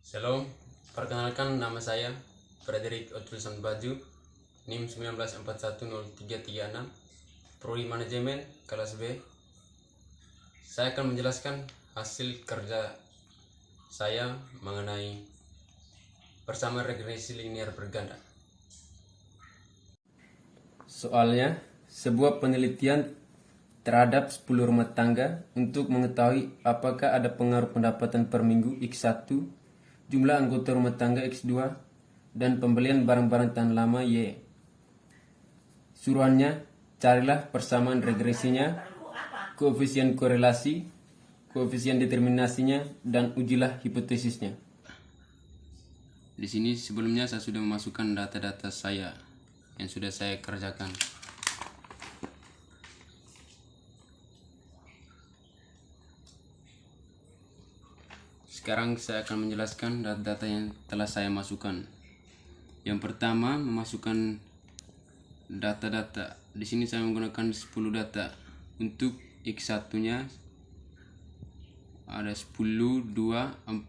Shalom, perkenalkan nama saya Frederick Otulsan Baju, NIM 19410336, Prodi Manajemen kelas B. Saya akan menjelaskan hasil kerja saya mengenai bersama regresi linear berganda. Soalnya, sebuah penelitian terhadap 10 rumah tangga untuk mengetahui apakah ada pengaruh pendapatan per minggu X1, jumlah anggota rumah tangga X2, dan pembelian barang-barang tahan lama Y. Suruhannya, carilah persamaan regresinya, koefisien korelasi, koefisien determinasinya, dan ujilah hipotesisnya. Di sini sebelumnya saya sudah memasukkan data-data saya yang sudah saya kerjakan. Sekarang saya akan menjelaskan data-data yang telah saya masukkan. Yang pertama, memasukkan data-data. Di sini saya menggunakan 10 data. Untuk X1-nya ada 10, 2, 4,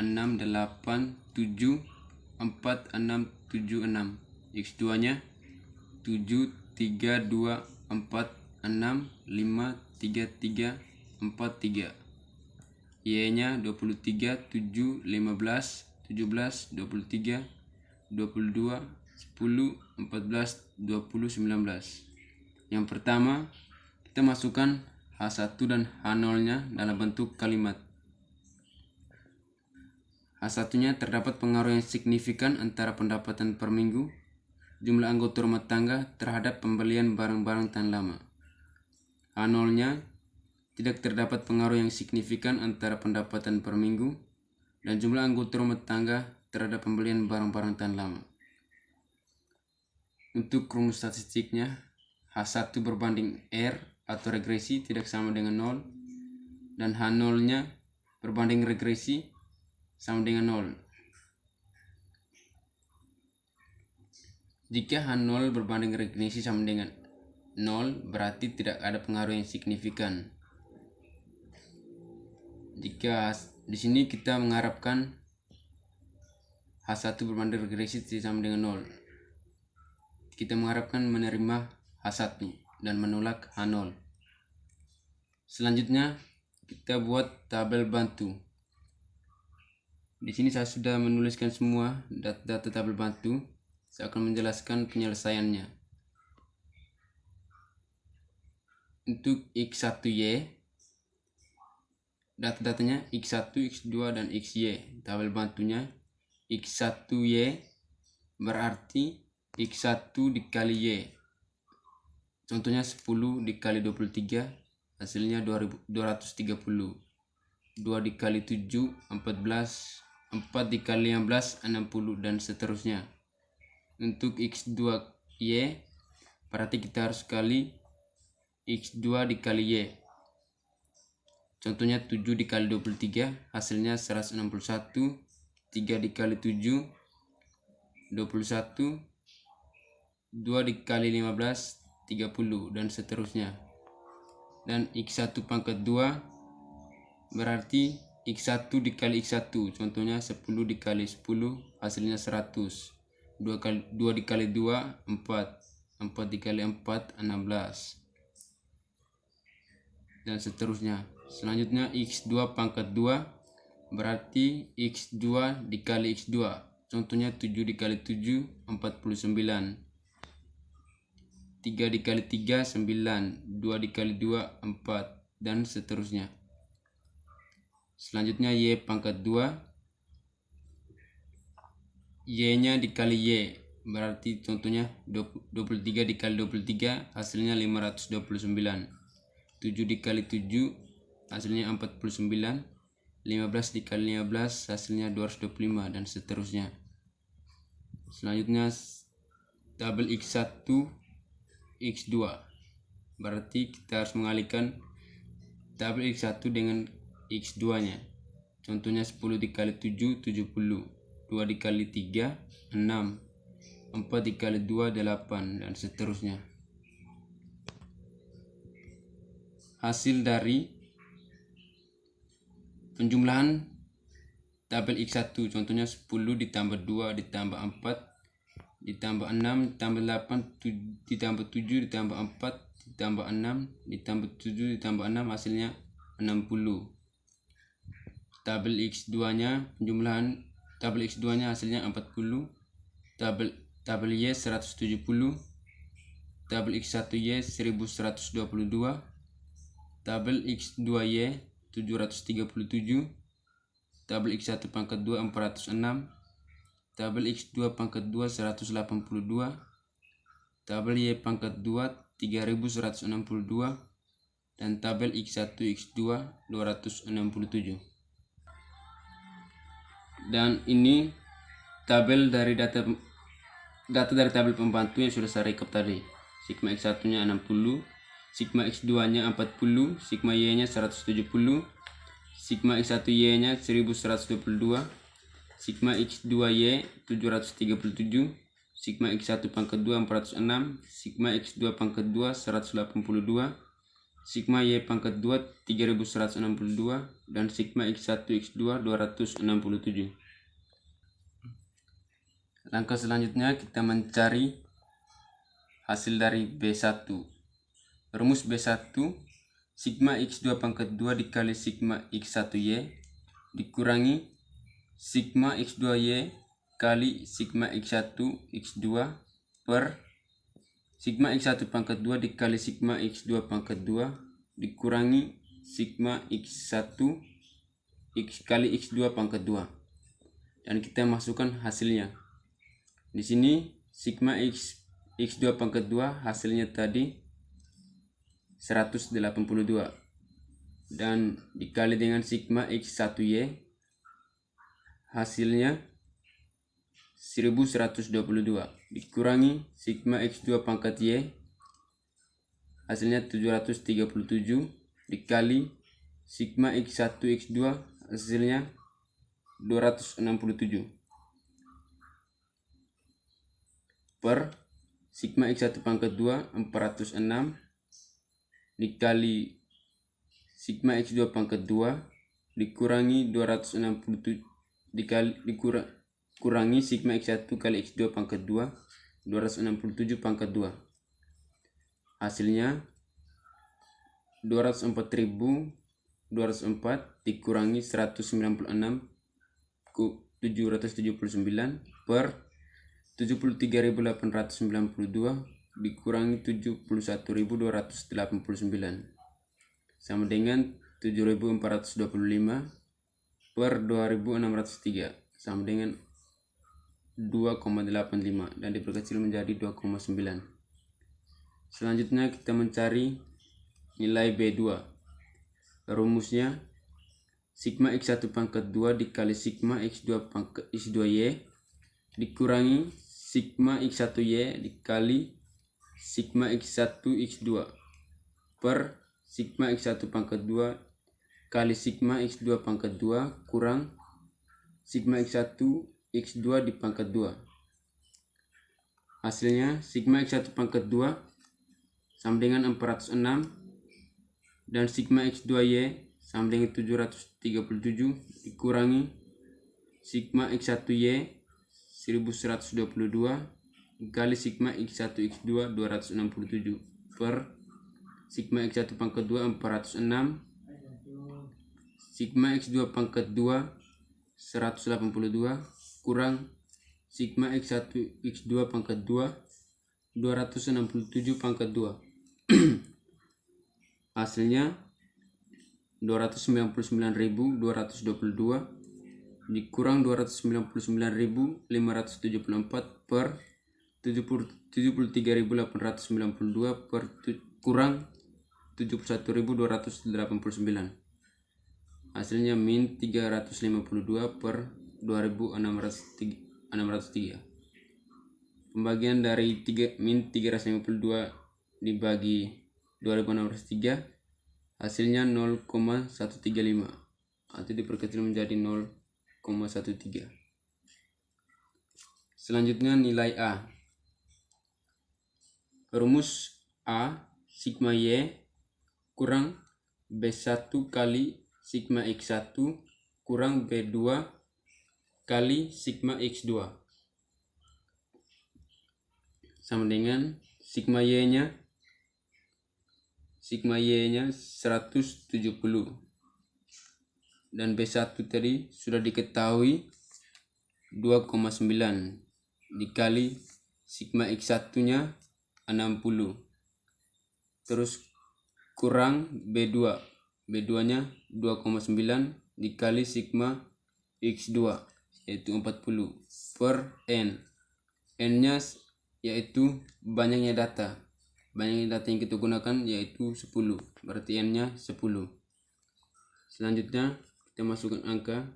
6, 8, 7, 4, 6, 7, 6. X2-nya 7, 3, 2, 4, 6, 5, 3, 3, 4, 3. Y-nya 23, 7, 15, 17, 23, 22, 10, 14, 20, 19. Yang pertama, kita masukkan H1 dan H0-nya dalam bentuk kalimat. H1-nya terdapat pengaruh yang signifikan antara pendapatan per minggu, jumlah anggota rumah tangga terhadap pembelian barang-barang tahan lama. H0-nya tidak terdapat pengaruh yang signifikan antara pendapatan per minggu dan jumlah anggota rumah tangga terhadap pembelian barang-barang tahan lama. Untuk rumus statistiknya, H1 berbanding R atau regresi tidak sama dengan 0, dan H0-nya berbanding regresi sama dengan 0. Jika H0 berbanding regresi sama dengan 0, berarti tidak ada pengaruh yang signifikan. Jika di sini kita mengharapkan H1 berbanding regresi sama dengan 0, kita mengharapkan menerima H1 dan menolak H0. Selanjutnya kita buat tabel bantu. Di sini saya sudah menuliskan semua data tabel bantu. Saya akan menjelaskan penyelesaiannya. Untuk X1Y, data-datanya X1, X2, dan XY. Tabel bantunya X1Y berarti X1 dikali Y. Contohnya 10 dikali 23, hasilnya 230. 2 dikali 7, 14. 4 dikali 15, 60, dan seterusnya. Untuk X2Y, berarti kita harus kali X2 dikali Y. Contohnya 7 dikali 23, hasilnya 161. 3 dikali 7, 21. 2 dikali 15, 30, dan seterusnya. Dan X1 pangkat 2 berarti X1 dikali X1. Contohnya 10 dikali 10, hasilnya 100. 2 dikali 2, 4. 4 dikali 4, 16. Dan seterusnya. Selanjutnya X2 pangkat 2 berarti X2 dikali X2. Contohnya 7 dikali 7, 49. 3 dikali 3, 9. 2 dikali 2, 4. Dan seterusnya. Selanjutnya Y pangkat 2. Y-nya dikali Y. Berarti contohnya 23 dikali 23, hasilnya 529. 7 dikali 7, hasilnya 49. 15 dikali 15, hasilnya 225, dan seterusnya. Selanjutnya tabel X1, X2. Berarti kita harus mengalihkan tabel X1 dengan X2-nya. Contohnya 10 dikali 7, 70. 2 dikali 3, 6. 4 dikali 2, 8, dan seterusnya. Hasil dari penjumlahan tabel X1, contohnya 10 ditambah 2 ditambah 4 ditambah 6 ditambah 8 ditambah 7 ditambah 4 ditambah 6 ditambah 7 ditambah 6 hasilnya 60. Tabel X2 nya penjumlahan tabel X2 nya hasilnya 40. Tabel Y 170, tabel X1Y 1122, tabel X2Y 737, tabel X1 pangkat 2 406, tabel X2 pangkat 2 182, tabel Y pangkat 2 3162, dan tabel X1 X2 267. Dan ini tabel dari data dari tabel pembantu yang sudah saya rekap tadi. Sigma X1 nya 60, sigma X2 nya 40, sigma Y nya 170, sigma X1Y nya 1122, sigma X2Y 737, sigma X1 pangkat 2 406, sigma X2 pangkat 2 182, sigma Y pangkat 2 3162, dan sigma X1 X2 267. Langkah selanjutnya kita mencari hasil dari B1. Rumus B1, sigma X2 pangkat 2 dikali sigma X1Y dikurangi sigma X2Y kali sigma X1 X2 per sigma X1 pangkat 2 dikali sigma X2 pangkat 2 dikurangi sigma X1 X kali X2 pangkat 2. Dan kita masukkan hasilnya. Di sini sigma X2 pangkat 2 hasilnya tadi 182 dan dikali dengan sigma X1Y hasilnya 1122 dikurangi sigma X2 pangkat Y hasilnya 737 dikali sigma X1 X2 hasilnya 267 per sigma X1 pangkat 2 406 dikali sigma X2 pangkat 2 dikurangi 267 dikurangi sigma X1 kali X2 pangkat 2 267 pangkat 2 hasilnya 204.204 dikurangi 196.779 per 73.892 dikurangi 71.289 sama dengan 7.425 per 2.603 sama dengan 2,85 dan diperkecil menjadi 2,9. Selanjutnya kita mencari nilai B2. Rumusnya sigma X1 pangkat 2 dikali sigma X2 pangkat X2Y dikurangi sigma X1Y dikali sigma X1 X2 per sigma X1 pangkat 2 kali sigma X2 pangkat 2 kurang sigma X1 X2 di pangkat 2. Hasilnya sigma X1 pangkat 2 sama dengan 406 dan sigma X2Y sama dengan 737 dikurangi sigma X1Y 1122 kali sigma X1 X2 267 per sigma X1 pangkat 2 406 sigma X2 pangkat 2 182 kurang sigma X1 X2 pangkat 2 267 pangkat 2 hasilnya 299.222 dikurang 299.574 per 73.892 per kurang 71.289 hasilnya min 352 per 2.603. Pembagian dari min 352 dibagi 2.603 hasilnya 0,135 atau diperkecil menjadi 0,13. Selanjutnya nilai A. Rumus A sigma Y kurang B1 kali sigma X1 kurang B2 kali sigma X2 sama dengan sigma Y-nya 170 dan B1 tadi sudah diketahui 2,9 dikali sigma X1 nya 60 terus kurang B2 nya 2,9 dikali sigma X2 yaitu 40 per N nya yaitu banyaknya data yang kita gunakan yaitu 10 berarti N nya 10. Selanjutnya kita masukkan angka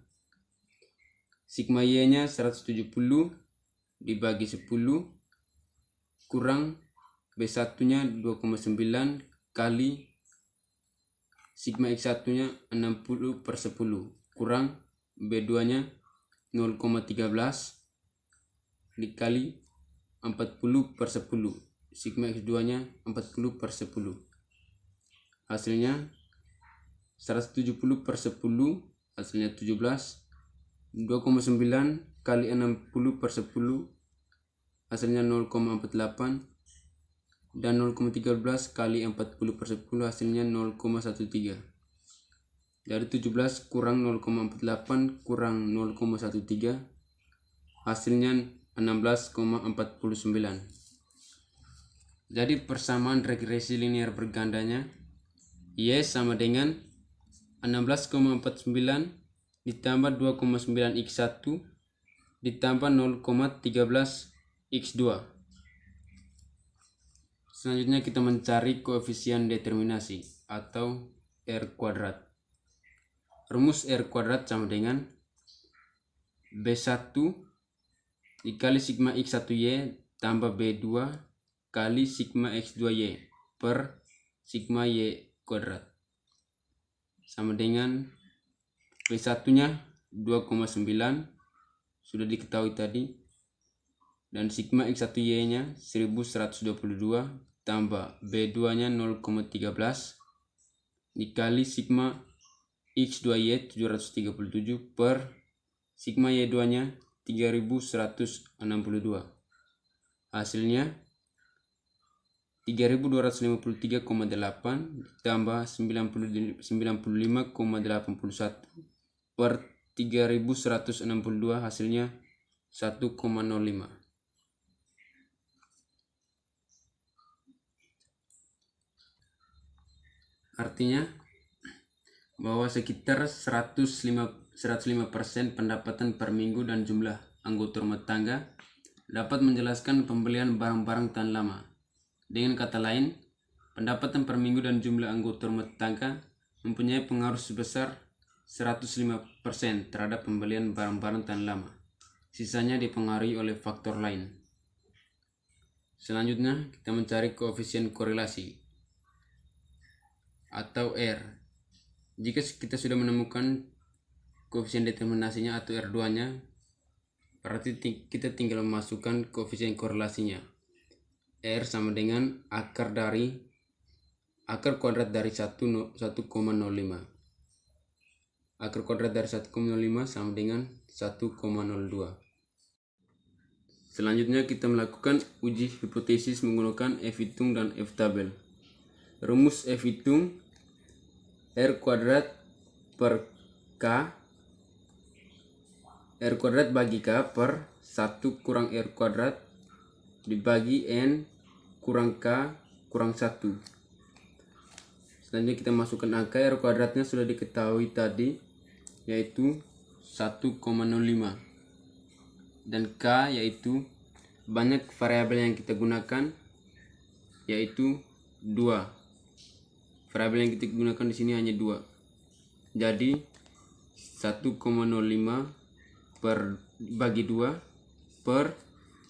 sigma Y nya 170 dibagi 10 kurang B1 nya 2,9 kali sigma X1 nya 60 per 10 kurang B2 nya 0,13 dikali 40 per 10 sigma X2 nya 40 per 10 hasilnya 170 per 10 hasilnya 17 2,9 kali 60 per 10 hasilnya 0,48 dan 0,13 kali 40 per 10 hasilnya 0,13 dari 17 kurang 0,48 kurang 0,13 hasilnya 16,49. Jadi persamaan regresi linear bergandanya Y sama dengan 16,49 ditambah 2,9 X1 ditambah 0,13 X2. Selanjutnya kita mencari koefisien determinasi atau R kuadrat. Rumus R kuadrat sama dengan B1 dikali sigma X1Y tambah B2 kali sigma X2Y per sigma Y kuadrat sama dengan B1 nya 2,9 sudah diketahui tadi dan sigma X1Y nya 1122 tambah B2 nya 0,13 dikali sigma X2Y 737 per sigma Y2 nya 3162 hasilnya 3253,8 ditambah 95,81 per 3162 hasilnya 1,05. Artinya bahwa sekitar 105% pendapatan per minggu dan jumlah anggota rumah tangga dapat menjelaskan pembelian barang-barang tahan lama. Dengan kata lain, pendapatan per minggu dan jumlah anggota rumah tangga mempunyai pengaruh sebesar 105% terhadap pembelian barang-barang tahan lama. Sisanya dipengaruhi oleh faktor lain. Selanjutnya, kita mencari koefisien korelasi atau R. Jika kita sudah menemukan koefisien determinasinya atau R2-nya, berarti kita tinggal memasukkan koefisien korelasinya. R sama dengan akar kuadrat dari 1,05. Akar kuadrat dari 1,05 sama dengan 1,02. Selanjutnya kita melakukan uji hipotesis menggunakan F hitung dan F tabel. Rumus F hitung R kuadrat per K R kuadrat bagi K per 1 kurang R kuadrat dibagi N kurang K kurang 1. Selanjutnya kita masukkan angka R kuadratnya sudah diketahui tadi yaitu 1,05 dan K yaitu banyak variabel yang kita gunakan yaitu 2. Variabel yang kita gunakan di sini hanya 2. Jadi 1,05 per bagi 2 per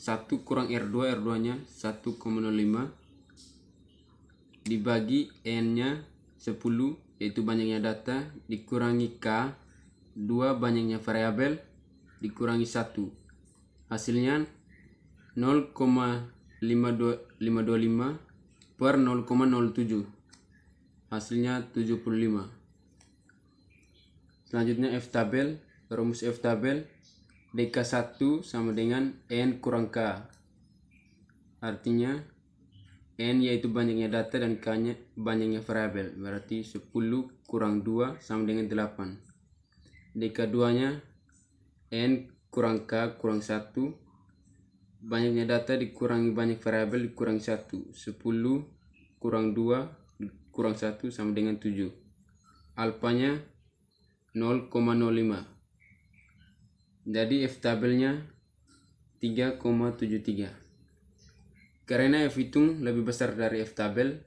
1 kurang R2, R2 nya 1,05 dibagi N nya 10 yaitu banyaknya data dikurangi K 2 banyaknya variabel dikurangi 1 hasilnya 0,525 per 0,07 hasilnya 75. Selanjutnya F tabel. Rumus F tabel DK1 sama dengan N kurang K. Artinya N yaitu banyaknya data dan K-nya banyaknya variabel. Berarti 10 kurang 2 sama dengan 8. DK2-nya N kurang K kurang 1. Banyaknya data dikurangi banyak variabel dikurangi 1. 10 kurang 2 kurang 1 sama dengan 7. Alfanya 0,05. Jadi F tabelnya 3,73. Karena F hitung lebih besar dari F tabel,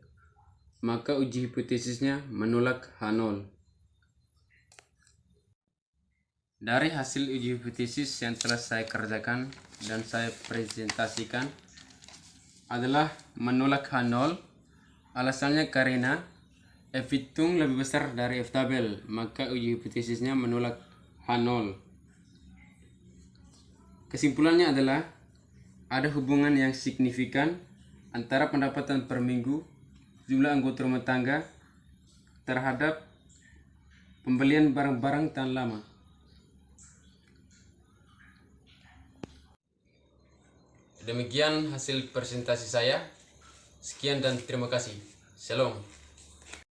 maka uji hipotesisnya menolak H0. Dari hasil uji hipotesis yang telah saya kerjakan dan saya presentasikan adalah menolak H0. Alasannya karena F hitung lebih besar dari F tabel, maka uji hipotesisnya menolak H0. Kesimpulannya adalah ada hubungan yang signifikan antara pendapatan per minggu, jumlah anggota rumah tangga terhadap pembelian barang-barang tahan lama. Demikian hasil presentasi saya. Sekian dan terima kasih. Shalom.